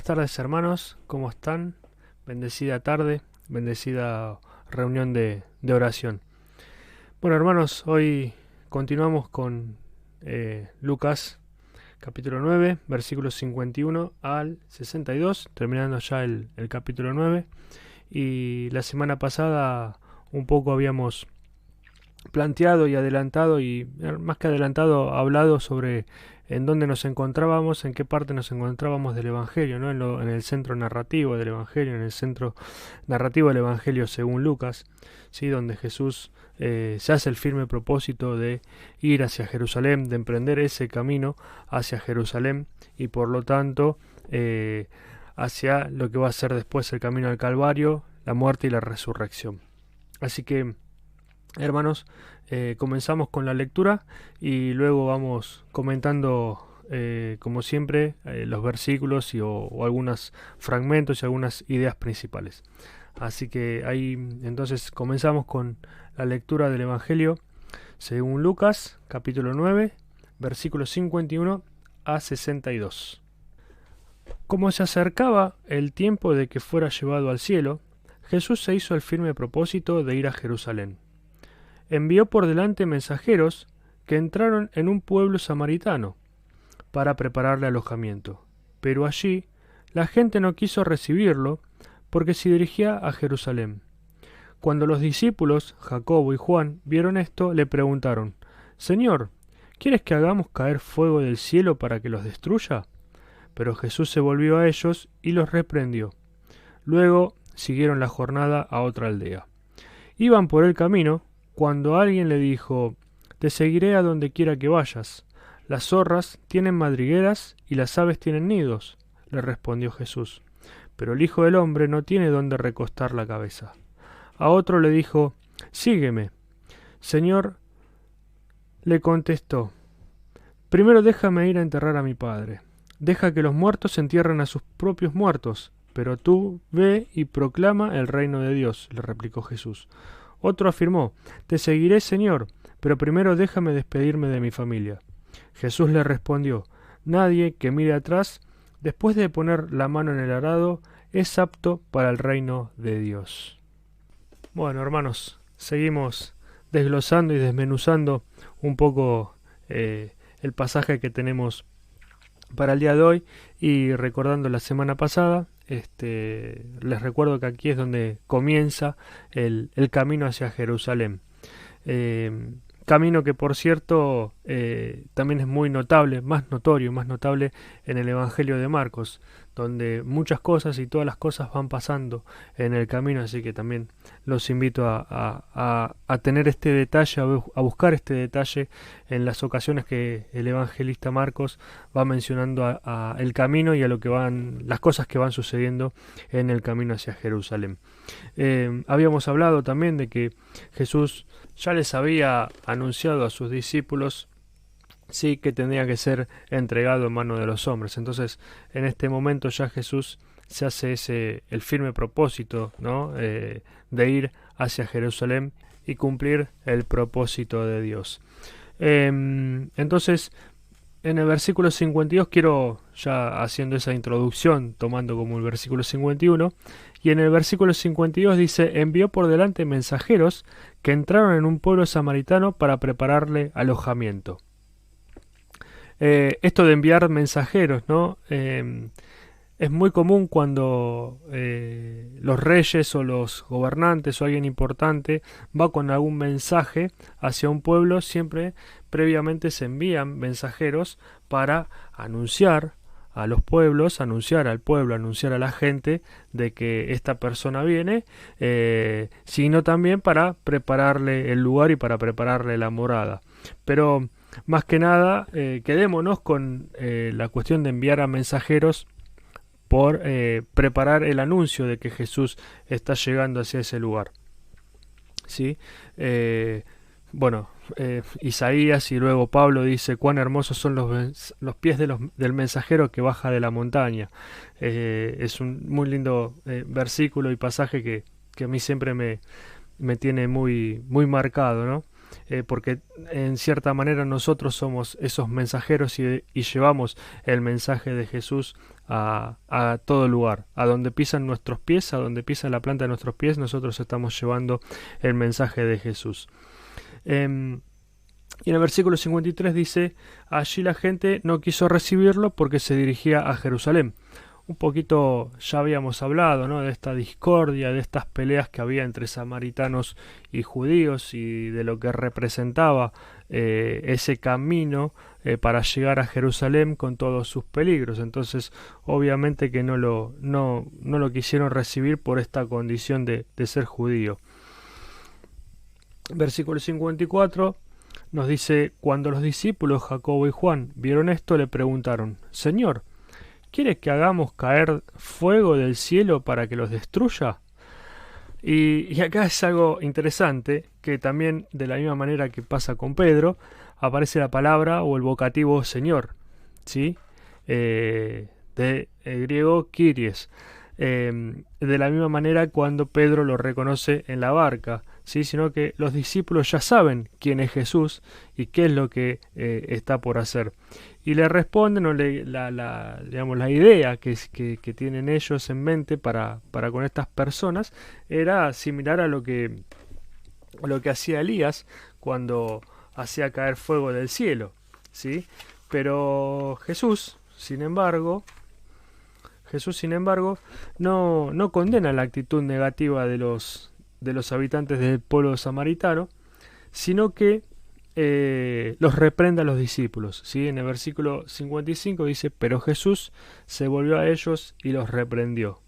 tardes, hermanos, ¿cómo están? Bendecida tarde, bendecida reunión de oración. Bueno, hermanos, hoy continuamos con Lucas capítulo 9, versículos 51 al 62, terminando ya el capítulo 9. Y la semana pasada un poco habíamos planteado y adelantado, y más que adelantado, hablado sobre en dónde nos encontrábamos, en qué parte nos encontrábamos del Evangelio, ¿no? En el centro narrativo del Evangelio, en el centro narrativo del Evangelio según Lucas, ¿sí? Donde Jesús se hace el firme propósito de ir hacia Jerusalén, de emprender ese camino hacia Jerusalén y por lo tanto hacia lo que va a ser después el camino al Calvario, la muerte y la resurrección. Así que, hermanos, comenzamos con la lectura y luego vamos comentando, como siempre, los versículos o algunos fragmentos y algunas ideas principales. Así que ahí entonces comenzamos con la lectura del Evangelio según Lucas, capítulo 9, versículos 51 a 62. Como se acercaba el tiempo de que fuera llevado al cielo, Jesús se hizo el firme propósito de ir a Jerusalén. Envió por delante mensajeros que entraron en un pueblo samaritano para prepararle alojamiento. Pero allí la gente no quiso recibirlo porque se dirigía a Jerusalén. Cuando los discípulos, Jacobo y Juan, vieron esto, le preguntaron: «Señor, ¿quieres que hagamos caer fuego del cielo para que los destruya?». Pero Jesús se volvió a ellos y los reprendió. Luego siguieron la jornada a otra aldea. Iban por el camino cuando alguien le dijo: «Te seguiré a donde quiera que vayas. Las zorras tienen madrigueras y las aves tienen nidos», le respondió Jesús. «Pero el Hijo del Hombre no tiene dónde recostar la cabeza». A otro le dijo: «Sígueme». «Señor», le contestó, «primero déjame ir a enterrar a mi padre». «Deja que los muertos entierren a sus propios muertos, pero tú ve y proclama el reino de Dios», le replicó Jesús. Otro afirmó: «Te seguiré, Señor, pero primero déjame despedirme de mi familia». Jesús le respondió: «Nadie que mire atrás, después de poner la mano en el arado, es apto para el reino de Dios». Bueno, hermanos, seguimos desglosando y desmenuzando un poco el pasaje que tenemos para el día de hoy y recordando la semana pasada. Les recuerdo que aquí es donde comienza el camino hacia Jerusalén. Camino que, por cierto, también es muy notable, más notorio, más notable en el Evangelio de Marcos, donde muchas cosas y todas las cosas van pasando en el camino, así que también los invito a tener este detalle, a buscar este detalle en las ocasiones que el evangelista Marcos va mencionando a el camino y a lo que las cosas que van sucediendo en el camino hacia Jerusalén. Habíamos hablado también de que Jesús ya les había anunciado a sus discípulos, sí, que tenía que ser entregado en manos de los hombres. Entonces, en este momento ya Jesús se hace el firme propósito, ¿no? De ir hacia Jerusalén y cumplir el propósito de Dios. Entonces, en el versículo 52 quiero, ya haciendo esa introducción, tomando como el versículo 51, y en el versículo 52 dice: «Envió por delante mensajeros que entraron en un pueblo samaritano para prepararle alojamiento». Esto de enviar mensajeros, ¿no? Es muy común cuando los reyes o los gobernantes o alguien importante va con algún mensaje hacia un pueblo. Siempre previamente se envían mensajeros para anunciar a los pueblos, anunciar al pueblo, anunciar a la gente de que esta persona viene, sino también para prepararle el lugar y para prepararle la morada. Pero más que nada, quedémonos con la cuestión de enviar a mensajeros por preparar el anuncio de que Jesús está llegando hacia ese lugar. ¿Sí? Isaías y luego Pablo dice: «Cuán hermosos son los pies del mensajero que baja de la montaña». Es un muy lindo versículo y pasaje que a mí siempre me tiene muy, muy marcado, ¿no? porque en cierta manera nosotros somos esos mensajeros y llevamos el mensaje de Jesús a todo lugar, a donde pisan nuestros pies, a donde pisa la planta de nuestros pies, nosotros estamos llevando el mensaje de Jesús. Y en el versículo 53 dice, allí la gente no quiso recibirlo porque se dirigía a Jerusalén. Un poquito ya habíamos hablado, ¿no?, de esta discordia, de estas peleas que había entre samaritanos y judíos y de lo que representaba ese camino para llegar a Jerusalén con todos sus peligros. Entonces, obviamente que no lo quisieron recibir por esta condición de ser judío. Versículo 54 nos dice, cuando los discípulos Jacobo y Juan vieron esto, le preguntaron, Señor, ¿quieres que hagamos caer fuego del cielo para que los destruya? Y acá es algo interesante, que también de la misma manera que pasa con Pedro, aparece la palabra o el vocativo Señor, ¿sí? De griego Kyries. De la misma manera cuando Pedro lo reconoce en la barca, ¿sí? Sino que los discípulos ya saben quién es Jesús y qué es lo que está por hacer. Y le responden, o la idea que tienen ellos en mente para con estas personas era similar a lo que hacía Elías cuando hacía caer fuego del cielo, ¿sí? Pero Jesús, sin embargo, no condena la actitud negativa de los habitantes del pueblo samaritano, sino que los reprende a los discípulos, ¿sí? En el versículo 55 dice, pero Jesús se volvió a ellos y los reprendió.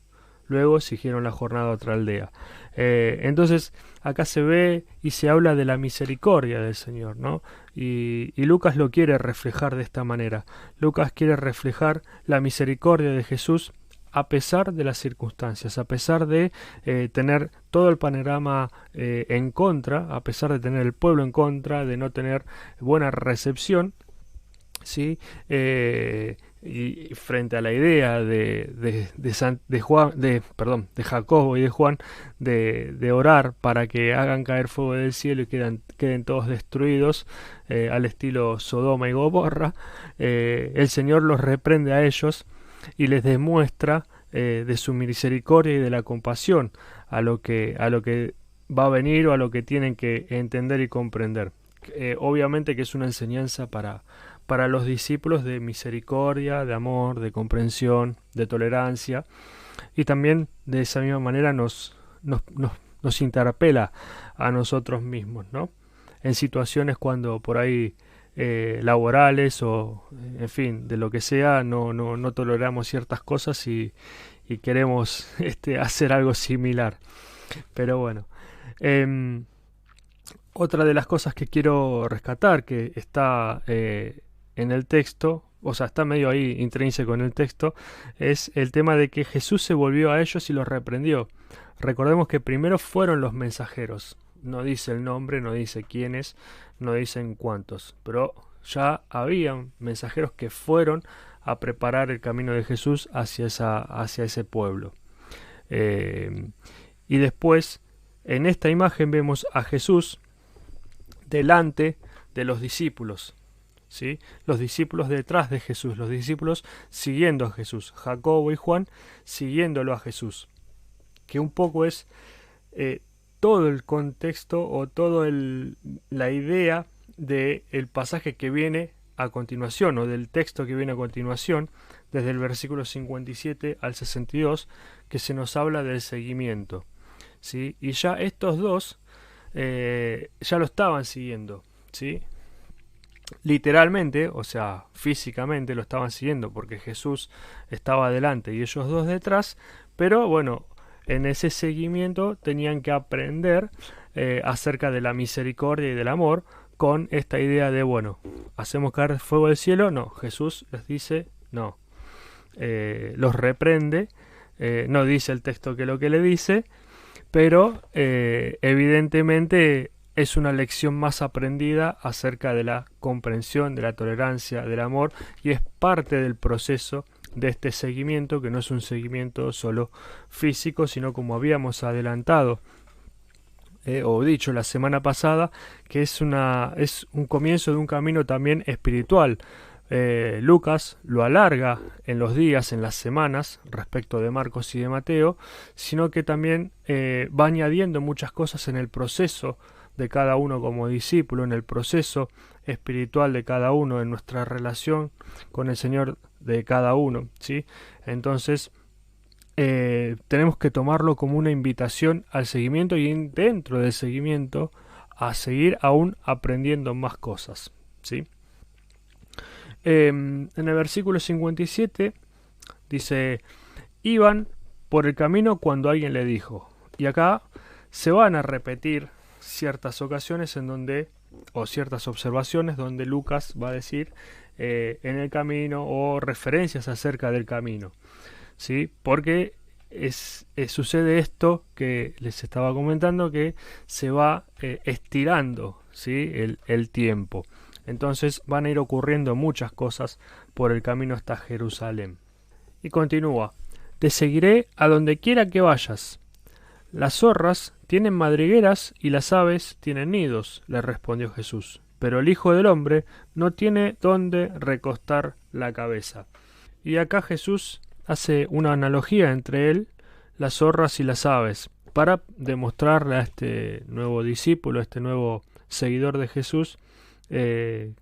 Luego siguieron la jornada a otra aldea. Entonces, acá se ve y se habla de la misericordia del Señor, ¿no? Y Lucas lo quiere reflejar de esta manera. Lucas quiere reflejar la misericordia de Jesús a pesar de las circunstancias, a pesar de tener todo el panorama en contra, a pesar de tener el pueblo en contra, de no tener buena recepción, ¿sí? Y frente a la idea de Jacobo y de Juan de orar para que hagan caer fuego del cielo y queden todos destruidos al estilo Sodoma y Gomorra, el Señor los reprende a ellos y les demuestra de su misericordia y de la compasión a lo que va a venir o a lo que tienen que entender y comprender. Obviamente que es una enseñanza para los discípulos de misericordia, de amor, de comprensión, de tolerancia, y también de esa misma manera nos interpela a nosotros mismos, ¿no? En situaciones cuando por ahí laborales o en fin, de lo que sea, no toleramos ciertas cosas y queremos hacer algo similar. Pero bueno, otra de las cosas que quiero rescatar, que está en el texto, o sea, está medio ahí intrínseco en el texto, es el tema de que Jesús se volvió a ellos y los reprendió. Recordemos que primero fueron los mensajeros. No dice el nombre, no dice quiénes, no dicen cuántos, pero ya habían mensajeros que fueron a preparar el camino de Jesús hacia ese pueblo. Y después, en esta imagen vemos a Jesús delante de los discípulos, ¿sí? Los discípulos detrás de Jesús, los discípulos siguiendo a Jesús, Jacobo y Juan siguiéndolo a Jesús, que un poco es todo el contexto o toda la idea del pasaje que viene a continuación o del texto que viene a continuación, desde el versículo 57 al 62, que se nos habla del seguimiento, ¿sí? Y ya estos dos ya lo estaban siguiendo, ¿sí? Literalmente, o sea, físicamente lo estaban siguiendo porque Jesús estaba adelante y ellos dos detrás, pero bueno, en ese seguimiento tenían que aprender acerca de la misericordia y del amor, con esta idea de, bueno, ¿hacemos caer fuego del cielo? No, Jesús les dice no, los reprende, no dice el texto que lo que le dice, pero evidentemente es una lección más aprendida acerca de la comprensión, de la tolerancia, del amor, y es parte del proceso de este seguimiento, que no es un seguimiento solo físico, sino, como habíamos adelantado o dicho la semana pasada, que es un comienzo de un camino también espiritual. Lucas lo alarga en los días, en las semanas, respecto de Marcos y de Mateo, sino que también va añadiendo muchas cosas en el proceso de cada uno como discípulo, en el proceso espiritual de cada uno, en nuestra relación con el Señor de cada uno, ¿sí? Entonces, tenemos que tomarlo como una invitación al seguimiento y dentro del seguimiento a seguir aún aprendiendo más cosas, ¿sí? En el versículo 57 dice, iban por el camino cuando alguien le dijo, y acá se van a repetir ciertas ocasiones en donde, o ciertas observaciones donde Lucas va a decir en el camino o referencias acerca del camino, ¿sí? Porque sucede esto que les estaba comentando, que se va estirando, ¿sí? el tiempo. Entonces van a ir ocurriendo muchas cosas por el camino hasta Jerusalén. Y continúa, te seguiré a donde quiera que vayas. Las zorras tienen madrigueras y las aves tienen nidos, le respondió Jesús. Pero el Hijo del Hombre no tiene dónde recostar la cabeza. Y acá Jesús hace una analogía entre él, las zorras y las aves, para demostrarle a este nuevo discípulo, a este nuevo seguidor de Jesús,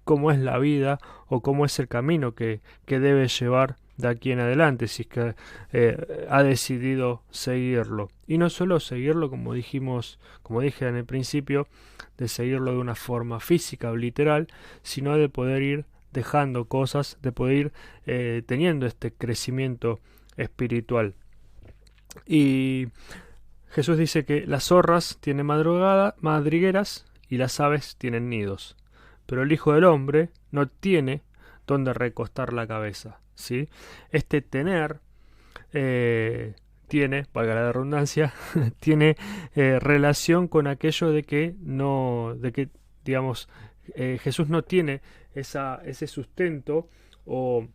cómo es la vida o cómo es el camino que debe llevar de aquí en adelante, si es que ha decidido seguirlo. Y no solo seguirlo, como dije en el principio, de seguirlo de una forma física o literal, sino de poder ir dejando cosas, de poder ir teniendo este crecimiento espiritual. Y Jesús dice que las zorras tienen madrigueras y las aves tienen nidos, pero el Hijo del Hombre no tiene donde recostar la cabeza, ¿sí? Este tener tiene, valga la redundancia, tiene relación con aquello de que digamos, Jesús no tiene ese sustento o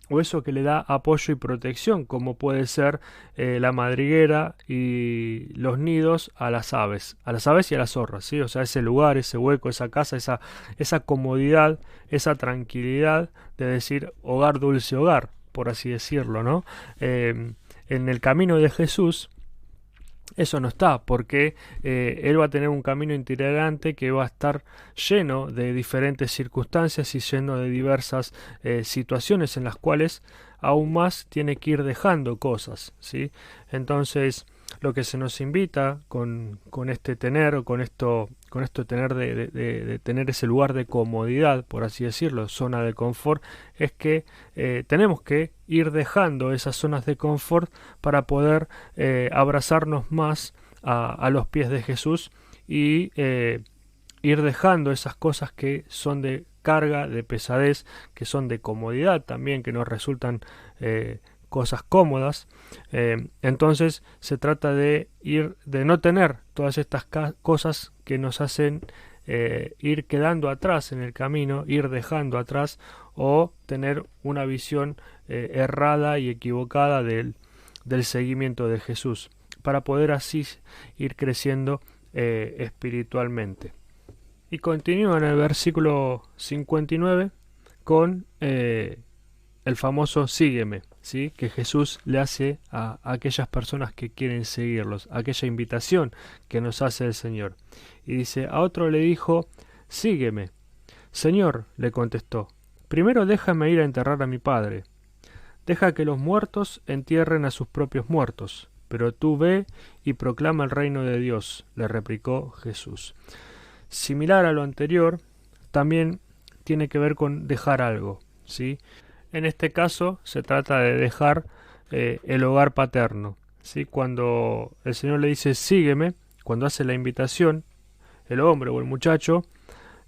eso que le da apoyo y protección, como puede ser la madriguera y los nidos a las aves y a las zorras, ¿sí? O sea, ese lugar, ese hueco, esa casa, esa comodidad, esa tranquilidad de decir hogar, dulce hogar, por así decirlo, ¿no? En el camino de Jesús eso no está, porque él va a tener un camino itinerante que va a estar lleno de diferentes circunstancias y lleno de diversas situaciones en las cuales aún más tiene que ir dejando cosas, ¿sí? Entonces, lo que se nos invita con este tener, o con esto tener de tener ese lugar de comodidad, por así decirlo, zona de confort, es que tenemos que ir dejando esas zonas de confort para poder abrazarnos más a los pies de Jesús y ir dejando esas cosas que son de carga, de pesadez, que son de comodidad también, que nos resultan cosas cómodas. Entonces se trata de no tener todas estas cosas que nos hacen ir quedando atrás en el camino, ir dejando atrás, o tener una visión errada y equivocada del seguimiento de Jesús, para poder así ir creciendo espiritualmente. Y continúa en el versículo 59 con el famoso sígueme, ¿sí? Que Jesús le hace a aquellas personas que quieren seguirlos, aquella invitación que nos hace el Señor. Y dice, a otro le dijo, sígueme. Señor, le contestó, primero déjame ir a enterrar a mi padre. Deja que los muertos entierren a sus propios muertos, pero tú ve y proclama el reino de Dios, le replicó Jesús. Similar a lo anterior, también tiene que ver con dejar algo, ¿sí? En este caso se trata de dejar el hogar paterno, ¿sí? Cuando el Señor le dice sígueme, cuando hace la invitación, el hombre o el muchacho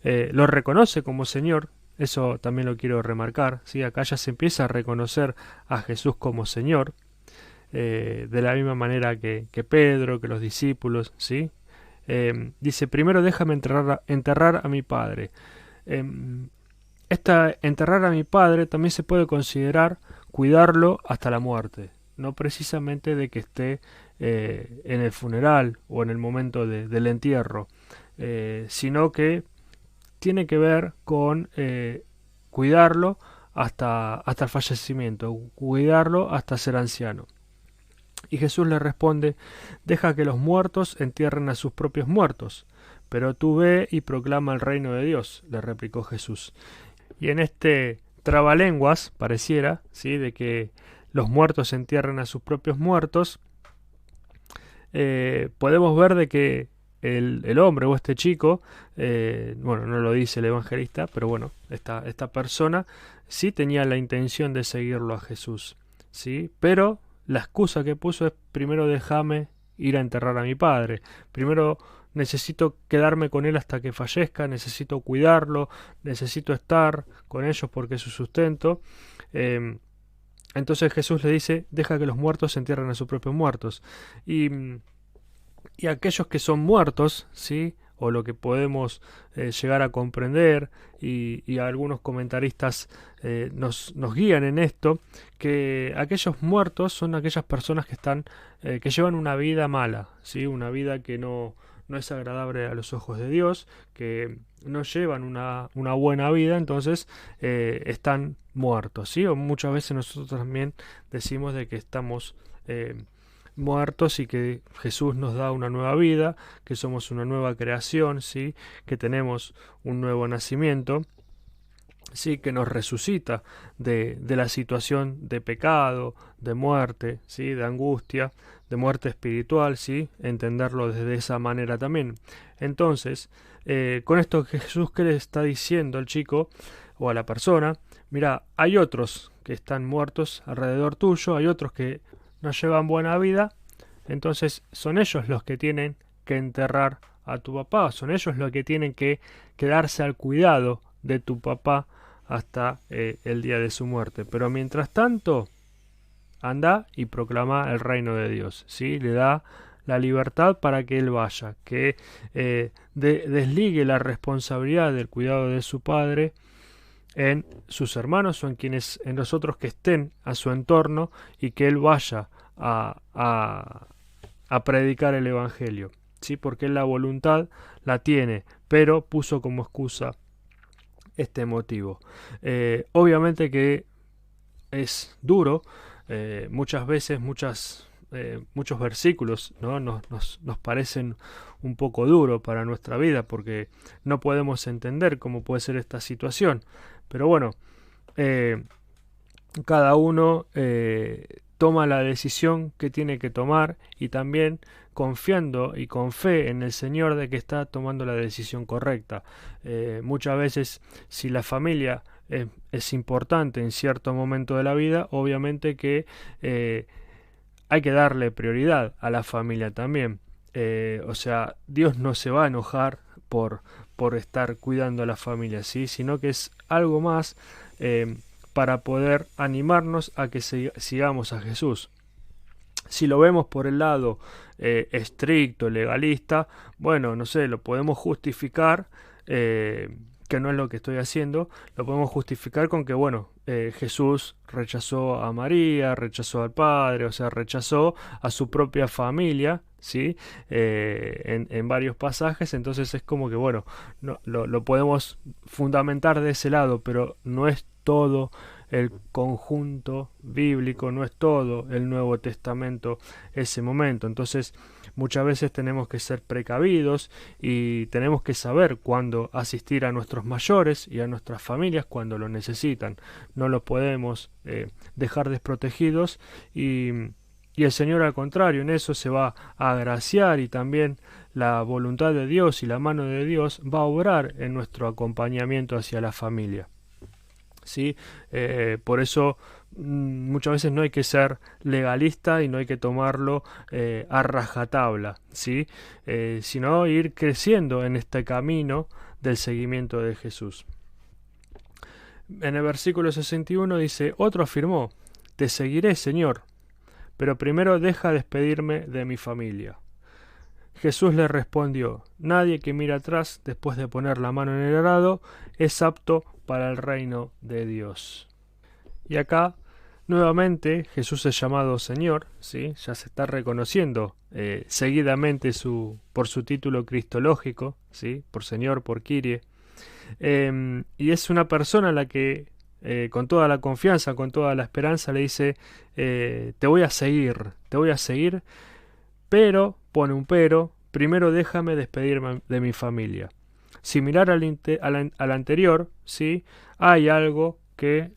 lo reconoce como Señor. Eso también lo quiero remarcar, ¿sí? Acá ya se empieza a reconocer a Jesús como Señor, de la misma manera que Pedro, que los discípulos, ¿sí? Dice, primero déjame enterrar a mi padre. Enterrar a mi padre también se puede considerar cuidarlo hasta la muerte, no precisamente de que esté en el funeral o en el momento del entierro, sino que tiene que ver con cuidarlo hasta el fallecimiento, cuidarlo hasta ser anciano. Y Jesús le responde: deja que los muertos entierren a sus propios muertos, pero tú ve y proclama el reino de Dios, le replicó Jesús. Y en este trabalenguas, pareciera, ¿sí?, de que los muertos entierren a sus propios muertos, podemos ver de que el hombre o este chico, bueno, no lo dice el evangelista, pero bueno, esta persona sí tenía la intención de seguirlo a Jesús, ¿sí? Pero la excusa que puso es: primero déjame ir a enterrar a mi padre, primero necesito quedarme con él hasta que fallezca, necesito cuidarlo, necesito estar con ellos porque es su sustento. Entonces Jesús le dice: deja que los muertos entierren a sus propios muertos. Y aquellos que son muertos, ¿sí?, o lo que podemos llegar a comprender, y algunos comentaristas nos guían en esto, que aquellos muertos son aquellas personas que están que llevan una vida mala, ¿sí?, una vida que no es agradable a los ojos de Dios, que no llevan una buena vida, entonces están muertos, ¿sí? O muchas veces nosotros también decimos de que estamos muertos y que Jesús nos da una nueva vida, que somos una nueva creación, ¿sí?, que tenemos un nuevo nacimiento, sí, que nos resucita de la situación de pecado, de muerte, ¿sí?, de angustia, de muerte espiritual, ¿sí?, entenderlo desde esa manera también. Entonces, con esto Jesús, ¿qué le está diciendo al chico o a la persona? Mira, hay otros que están muertos alrededor tuyo, hay otros que no llevan buena vida, entonces son ellos los que tienen que enterrar a tu papá, son ellos los que tienen que quedarse al cuidado de tu papá hasta el día de su muerte. Pero mientras tanto, anda y proclama el reino de Dios, ¿sí? Le da la libertad para que él vaya, que desligue la responsabilidad del cuidado de su padre en sus hermanos o en los otros que estén a su entorno, y que él vaya a predicar el evangelio, ¿sí? Porque él la voluntad la tiene, pero puso como excusa este motivo. Obviamente que es duro, muchas veces muchos versículos, ¿no?, nos parecen un poco duros para nuestra vida, porque no podemos entender cómo puede ser esta situación. Pero bueno, cada uno toma la decisión que tiene que tomar, y también confiando y con fe en el Señor de que está tomando la decisión correcta. Muchas veces, si la familia es importante en cierto momento de la vida, obviamente que hay que darle prioridad a la familia también. O sea, Dios no se va a enojar por estar cuidando a la familia, ¿sí?, sino que es algo más para poder animarnos a que sigamos a Jesús. Si lo vemos por el lado estricto, legalista, bueno, no sé, lo podemos justificar, que no es lo que estoy haciendo, lo podemos justificar con que, bueno, Jesús rechazó a María, rechazó al Padre, o sea, rechazó a su propia familia, ¿sí? En varios pasajes. Entonces es como que, bueno, no, lo podemos fundamentar de ese lado, pero no es todo el conjunto bíblico, no es todo el Nuevo Testamento ese momento. Entonces muchas veces tenemos que ser precavidos y tenemos que saber cuándo asistir a nuestros mayores y a nuestras familias cuando lo necesitan. No los podemos dejar desprotegidos, y el Señor, al contrario, en eso se va a agraciar, y también la voluntad de Dios y la mano de Dios va a obrar en nuestro acompañamiento hacia la familia, ¿sí? Por eso muchas veces no hay que ser legalista y no hay que tomarlo a rajatabla, ¿sí? Sino ir creciendo en este camino del seguimiento de Jesús. En el versículo 61 dice: otro afirmó: te seguiré, Señor, pero primero deja despedirme de mi familia. Jesús le respondió: nadie que mira atrás después de poner la mano en el arado es apto para el reino de Dios. Y acá Nuevamente Jesús es llamado Señor, ¿sí? Ya se está reconociendo seguidamente por su título cristológico, ¿sí? Por Señor, por Kyrie. Y es una persona a la que con toda la confianza, con toda la esperanza le dice, te voy a seguir, pero, pone un pero, primero déjame despedirme de mi familia. Similar al anterior, ¿sí? Hay algo que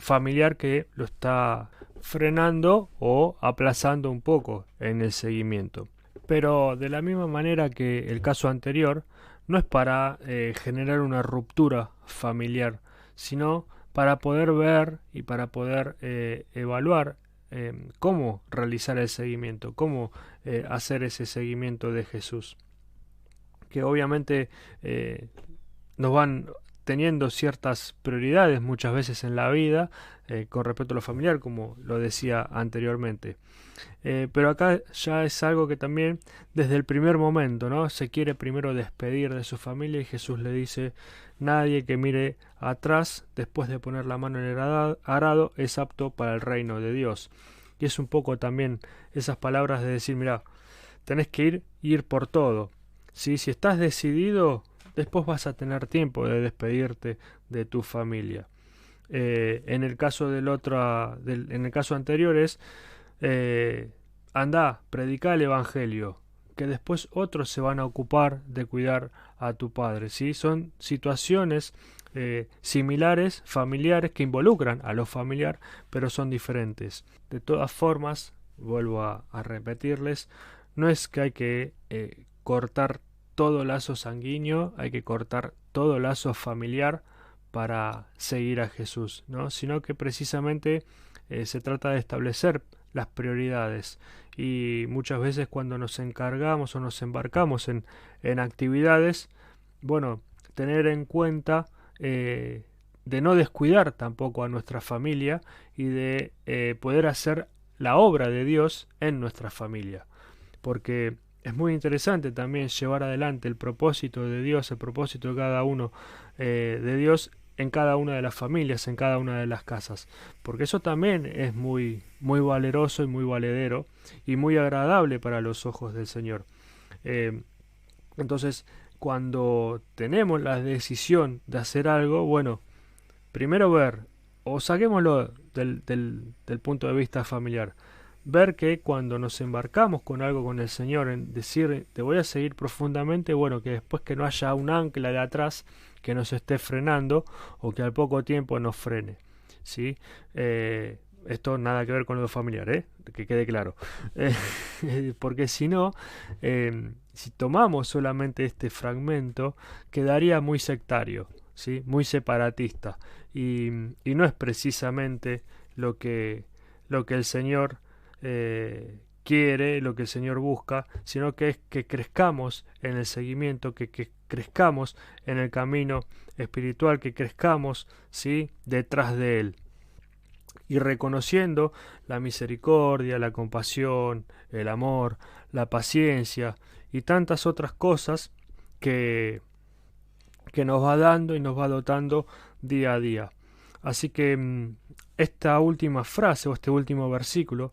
familiar que lo está frenando o aplazando un poco en el seguimiento. Pero de la misma manera que el caso anterior, no es para generar una ruptura familiar, sino para poder ver y para poder evaluar cómo realizar el seguimiento, cómo hacer ese seguimiento de Jesús. Que obviamente nos van teniendo ciertas prioridades muchas veces en la vida con respecto a lo familiar, como lo decía anteriormente. Pero acá ya es algo que también desde el primer momento, ¿no? Se quiere primero despedir de su familia y Jesús le dice, nadie que mire atrás después de poner la mano en el arado es apto para el reino de Dios. Y es un poco también esas palabras de decir, mira, tenés que ir por todo. ¿Sí? Si estás decidido, después vas a tener tiempo de despedirte de tu familia. En el caso en el caso anterior es anda, predica el evangelio, que después otros se van a ocupar de cuidar a tu padre. ¿Sí? Son situaciones similares, familiares, que involucran a lo familiar, pero son diferentes. De todas formas, vuelvo a repetirles, no es que hay que cortar todo lazo sanguíneo, hay que cortar todo lazo familiar para seguir a Jesús, ¿no? Sino que precisamente se trata de establecer las prioridades y muchas veces cuando nos encargamos o nos embarcamos en actividades, bueno, tener en cuenta de no descuidar tampoco a nuestra familia y de poder hacer la obra de Dios en nuestra familia, porque es muy interesante también llevar adelante el propósito de Dios, el propósito de cada uno de Dios en cada una de las familias, en cada una de las casas, porque eso también es muy, muy valeroso y muy valedero y muy agradable para los ojos del Señor. Eh, entonces, cuando tenemos la decisión de hacer algo, bueno, primero ver, o saquémoslo del punto de vista familiar, ver que cuando nos embarcamos con algo con el Señor, en decir te voy a seguir profundamente, bueno, que después que no haya un ancla de atrás que nos esté frenando o que al poco tiempo nos frene, ¿sí? Esto nada que ver con lo familiar, que quede claro. Porque si no, si tomamos solamente este fragmento, quedaría muy sectario, ¿sí? Muy separatista. Y no es precisamente lo que el Señor quiere, lo que el Señor busca, sino que es que crezcamos en el seguimiento, que crezcamos en el camino espiritual, que crezcamos, ¿sí? Detrás de Él. Y reconociendo la misericordia, la compasión, el amor, la paciencia y tantas otras cosas que, que nos va dando y nos va dotando día a día. Así que esta última frase o este último versículo,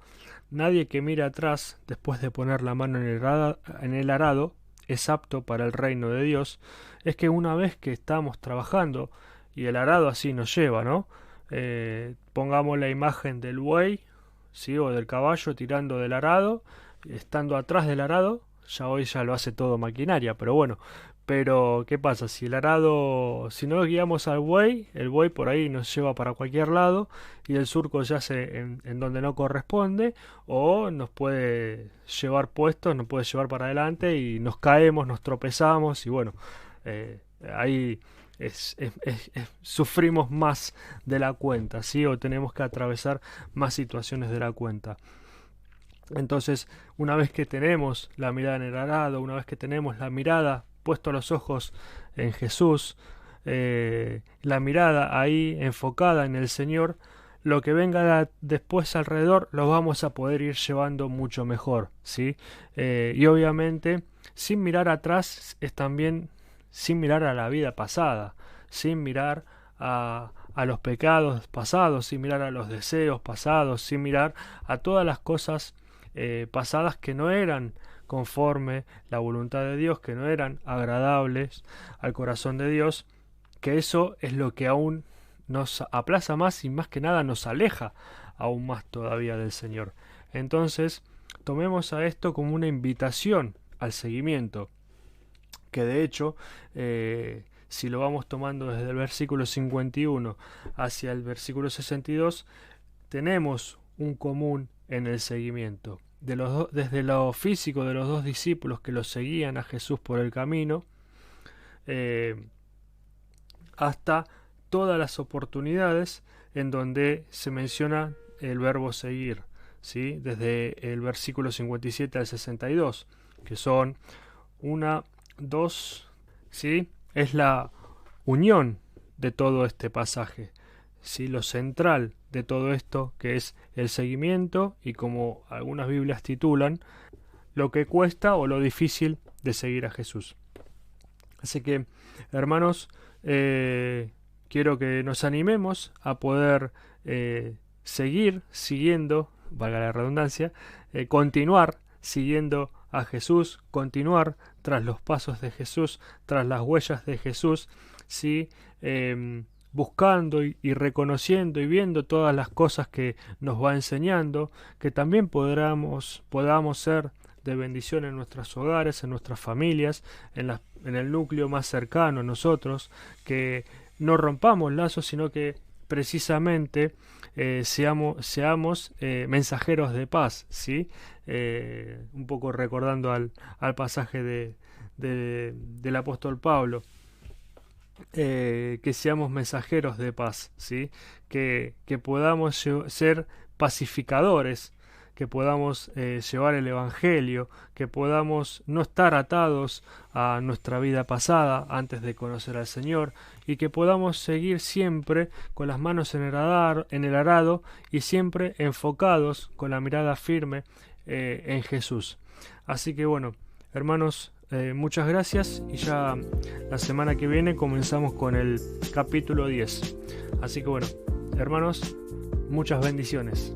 nadie que mire atrás después de poner la mano en el arado es apto para el reino de Dios, es que una vez que estamos trabajando, y el arado así nos lleva, ¿no? Pongamos la imagen del buey, ¿sí? O del caballo tirando del arado, estando atrás del arado, ya hoy ya lo hace todo maquinaria, pero bueno, pero ¿qué pasa? Si el arado, si no guiamos al buey, el buey por ahí nos lleva para cualquier lado y el surco yace en donde no corresponde o nos puede llevar puestos, nos puede llevar para adelante y nos caemos, nos tropezamos y bueno, ahí sufrimos más de la cuenta, ¿sí? O tenemos que atravesar más situaciones de la cuenta. Entonces, una vez que tenemos la mirada en el arado, una vez que tenemos la mirada puesto los ojos en Jesús, la mirada ahí enfocada en el Señor, lo que venga después alrededor lo vamos a poder ir llevando mucho mejor, ¿sí? Y obviamente, sin mirar atrás es también sin mirar a la vida pasada, sin mirar a los pecados pasados, sin mirar a los deseos pasados, sin mirar a todas las cosas pasadas que no eran conforme la voluntad de Dios, que no eran agradables al corazón de Dios, que eso es lo que aún nos aplaza más y más que nada nos aleja aún más todavía del Señor. Entonces, tomemos a esto como una invitación al seguimiento, que de hecho, si lo vamos tomando desde el versículo 51 hacia el versículo 62, tenemos un común en el seguimiento. Desde lo físico de los dos discípulos que los seguían a Jesús por el camino, hasta todas las oportunidades en donde se menciona el verbo seguir, ¿sí? Desde el versículo 57 al 62, que son dos, ¿sí? Es la unión de todo este pasaje, ¿sí? Lo central de todo esto, que es el seguimiento y, como algunas Biblias titulan, lo que cuesta o lo difícil de seguir a Jesús. Así que, hermanos, quiero que nos animemos a poder seguir siguiendo, valga la redundancia, continuar siguiendo a Jesús, continuar tras los pasos de Jesús, tras las huellas de Jesús, ¿sí? Buscando y reconociendo y viendo todas las cosas que nos va enseñando, que también podamos ser de bendición en nuestros hogares, en nuestras familias, en el núcleo más cercano a nosotros, que no rompamos lazos, sino que precisamente seamos mensajeros de paz, ¿sí? Un poco recordando al pasaje del apóstol Pablo, que seamos mensajeros de paz, ¿sí? Que podamos ser pacificadores, que podamos llevar el Evangelio, que podamos no estar atados a nuestra vida pasada antes de conocer al Señor, y que podamos seguir siempre con las manos en el arado y siempre enfocados con la mirada firme en Jesús. Así que bueno, hermanos, muchas gracias, y ya la semana que viene comenzamos con el capítulo 10. Así que bueno, hermanos, muchas bendiciones.